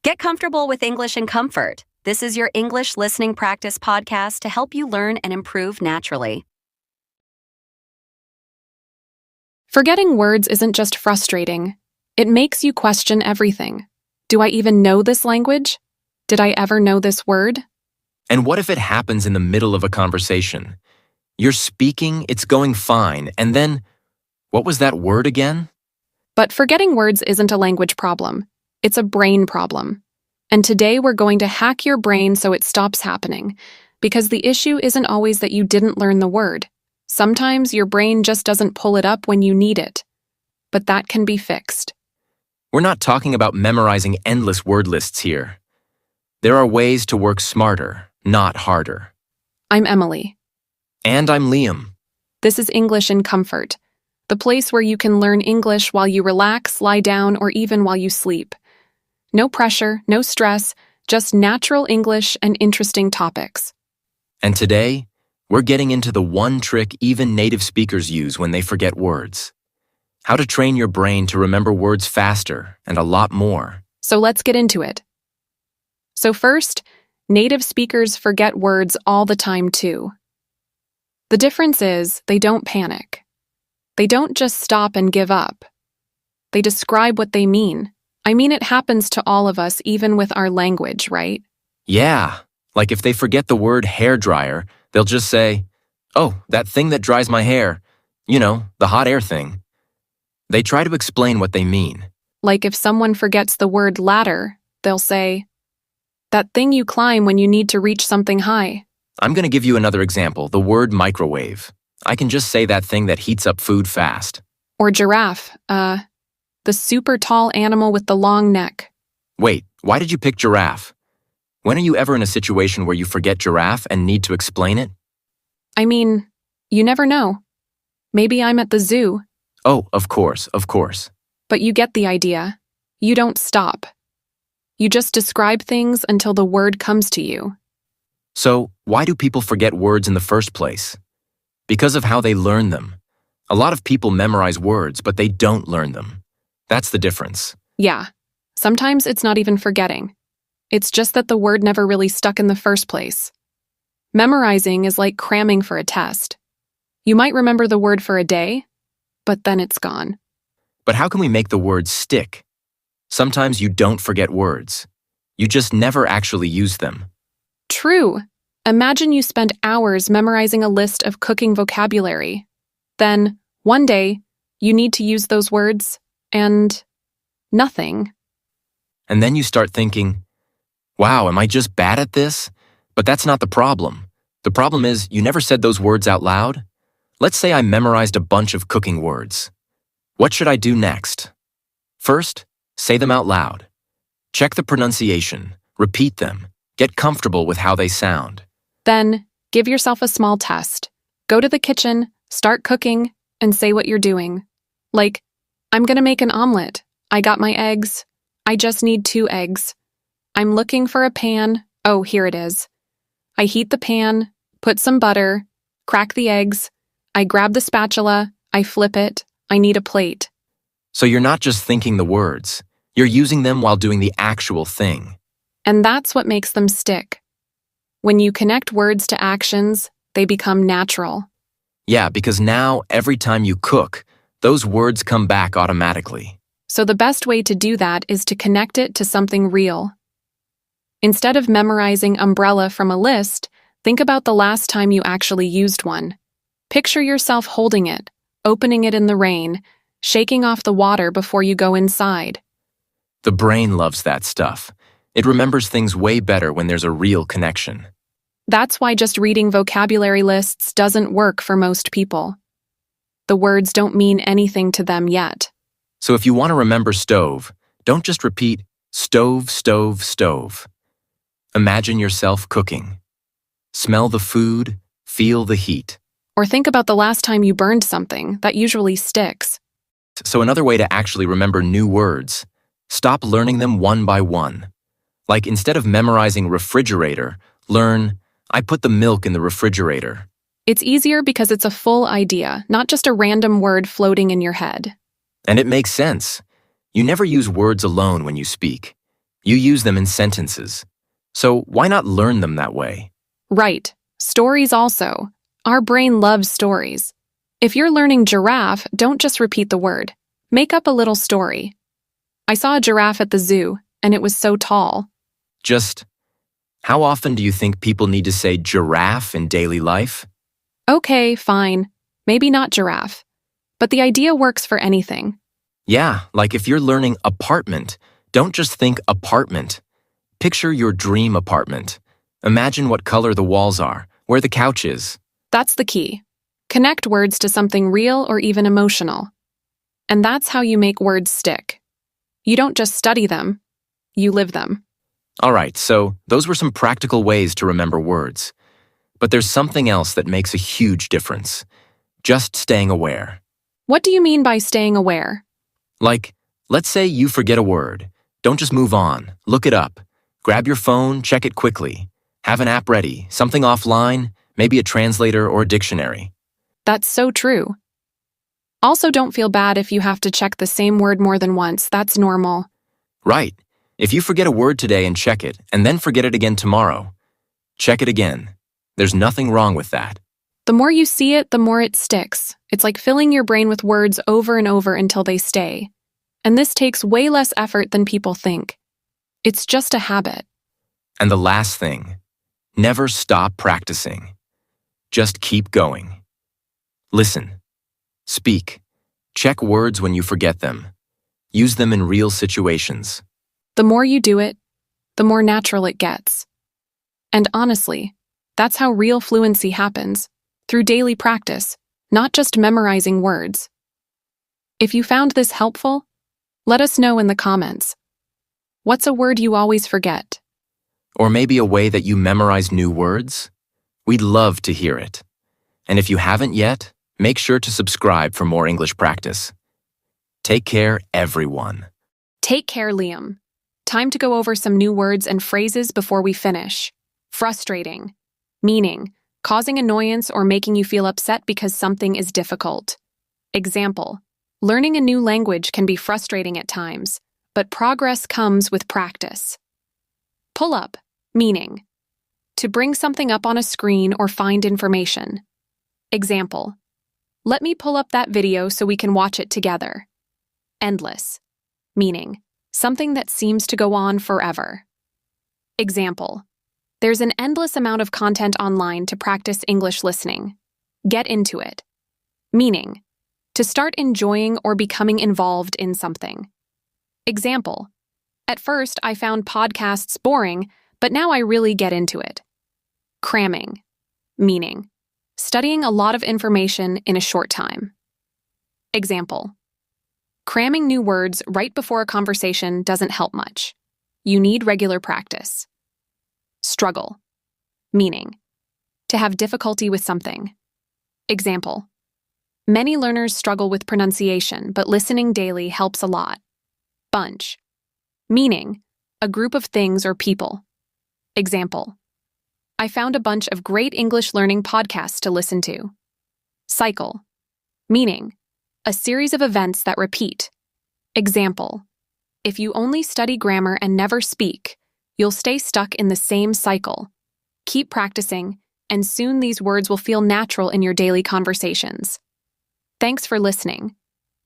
Get comfortable with English in comfort. This is your English listening practice podcast to help you learn and improve naturally. Forgetting words isn't just frustrating. It makes you question everything. Do I even know this language? Did I ever know this word? And what if it happens in the middle of a conversation? You're speaking, it's going fine, and then, what was that word again? But forgetting words isn't a language problem. It's a brain problem. And today we're going to hack your brain so it stops happening, because the issue isn't always that you didn't learn the word. Sometimes your brain just doesn't pull it up when you need it. But that can be fixed. We're not talking about memorizing endless word lists here. There are ways to work smarter, not harder. I'm Emily. And I'm Liam. This is English in Comfort, the place where you can learn English while you relax, lie down, or even while you sleep. No pressure, no stress, just natural English and interesting topics. And today, we're getting into the one trick even native speakers use when they forget words. How to train your brain to remember words faster and a lot more. So let's get into it. So first, native speakers forget words all the time too. The difference is they don't panic. They don't just stop and give up. They describe what they mean. I mean, it happens to all of us, even with our language, right? Yeah, like if they forget the word hairdryer, they'll just say, "Oh, that thing that dries my hair. You know, the hot air thing." They try to explain what they mean. Like if someone forgets the word ladder, they'll say, "That thing you climb when you need to reach something high." I'm going to give you another example, the word microwave. I can just say that thing that heats up food fast. Or giraffe, the super tall animal with the long neck. Wait, why did you pick giraffe? When are you ever in a situation where you forget giraffe and need to explain it? I mean, you never know. Maybe I'm at the zoo. Oh, of course, of course. But you get the idea. You don't stop. You just describe things until the word comes to you. So, why do people forget words in the first place? Because of how they learn them. A lot of people memorize words, but they don't learn them. That's the difference. Yeah. Sometimes it's not even forgetting. It's just that the word never really stuck in the first place. Memorizing is like cramming for a test. You might remember the word for a day, but then it's gone. But how can we make the words stick? Sometimes you don't forget words. You just never actually use them. True. Imagine you spend hours memorizing a list of cooking vocabulary. Then, one day, you need to use those words, and nothing. And then you start thinking, wow, am I just bad at this? But that's not the problem. The problem is you never said those words out loud. Let's say I memorized a bunch of cooking words. What should I do next? First, say them out loud. Check the pronunciation, repeat them, get comfortable with how they sound. Then, give yourself a small test. Go to the kitchen, start cooking, and say what you're doing. Like, I'm gonna make an omelet. I got my eggs. I just need 2 eggs. I'm looking for a pan. Oh, here it is. I heat the pan, put some butter, crack the eggs. I grab the spatula, I flip it. I need a plate. So you're not just thinking the words. You're using them while doing the actual thing. And that's what makes them stick. When you connect words to actions, they become natural. Yeah, because now, every time you cook, those words come back automatically. So the best way to do that is to connect it to something real. Instead of memorizing umbrella from a list, think about the last time you actually used one. Picture yourself holding it, opening it in the rain, shaking off the water before you go inside. The brain loves that stuff. It remembers things way better when there's a real connection. That's why just reading vocabulary lists doesn't work for most people. The words don't mean anything to them yet. So if you want to remember stove, don't just repeat stove, stove, stove. Imagine yourself cooking. Smell the food, feel the heat. Or think about the last time you burned something. That usually sticks. So another way to actually remember new words, stop learning them one by one. Like instead of memorizing refrigerator, learn, I put the milk in the refrigerator. It's easier because it's a full idea, not just a random word floating in your head. And it makes sense. You never use words alone when you speak. You use them in sentences. So why not learn them that way? Right. Stories also. Our brain loves stories. If you're learning giraffe, don't just repeat the word. Make up a little story. I saw a giraffe at the zoo, and it was so tall. Just, how often do you think people need to say giraffe in daily life? Okay, fine. Maybe not giraffe. But the idea works for anything. Yeah, like if you're learning apartment, don't just think apartment. Picture your dream apartment. Imagine what color the walls are, where the couch is. That's the key. Connect words to something real or even emotional. And that's how you make words stick. You don't just study them, you live them. All right, so those were some practical ways to remember words. But there's something else that makes a huge difference. Just staying aware. What do you mean by staying aware? Like, let's say you forget a word. Don't just move on. Look it up. Grab your phone, check it quickly. Have an app ready, something offline, maybe a translator or a dictionary. That's so true. Also, don't feel bad if you have to check the same word more than once. That's normal. Right. If you forget a word today and check it, and then forget it again tomorrow, check it again. There's nothing wrong with that. The more you see it, the more it sticks. It's like filling your brain with words over and over until they stay. And this takes way less effort than people think. It's just a habit. And the last thing, never stop practicing. Just keep going. Listen. Speak. Check words when you forget them. Use them in real situations. The more you do it, the more natural it gets. And honestly, that's how real fluency happens, through daily practice, not just memorizing words. If you found this helpful, let us know in the comments. What's a word you always forget? Or maybe a way that you memorize new words? We'd love to hear it. And if you haven't yet, make sure to subscribe for more English practice. Take care, everyone. Take care, Liam. Time to go over some new words and phrases before we finish. Frustrating. Meaning, causing annoyance or making you feel upset because something is difficult. Example, learning a new language can be frustrating at times, but progress comes with practice. Pull up. Meaning, to bring something up on a screen or find information. Example, let me pull up that video so we can watch it together. Endless. Meaning, something that seems to go on forever. Example, there's an endless amount of content online to practice English listening. Get into it. Meaning, to start enjoying or becoming involved in something. Example, at first I found podcasts boring, but now I really get into it. Cramming. Meaning, studying a lot of information in a short time. Example, cramming new words right before a conversation doesn't help much. You need regular practice. Struggle. Meaning, to have difficulty with something. Example, many learners struggle with pronunciation, but listening daily helps a lot. Bunch. Meaning, a group of things or people. Example, I found a bunch of great English learning podcasts to listen to. Cycle. Meaning, a series of events that repeat. Example, if you only study grammar and never speak, you'll stay stuck in the same cycle. Keep practicing, and soon these words will feel natural in your daily conversations. Thanks for listening.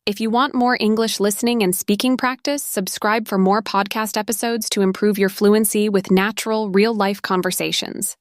If you want more English listening and speaking practice, subscribe for more podcast episodes to improve your fluency with natural, real-life conversations.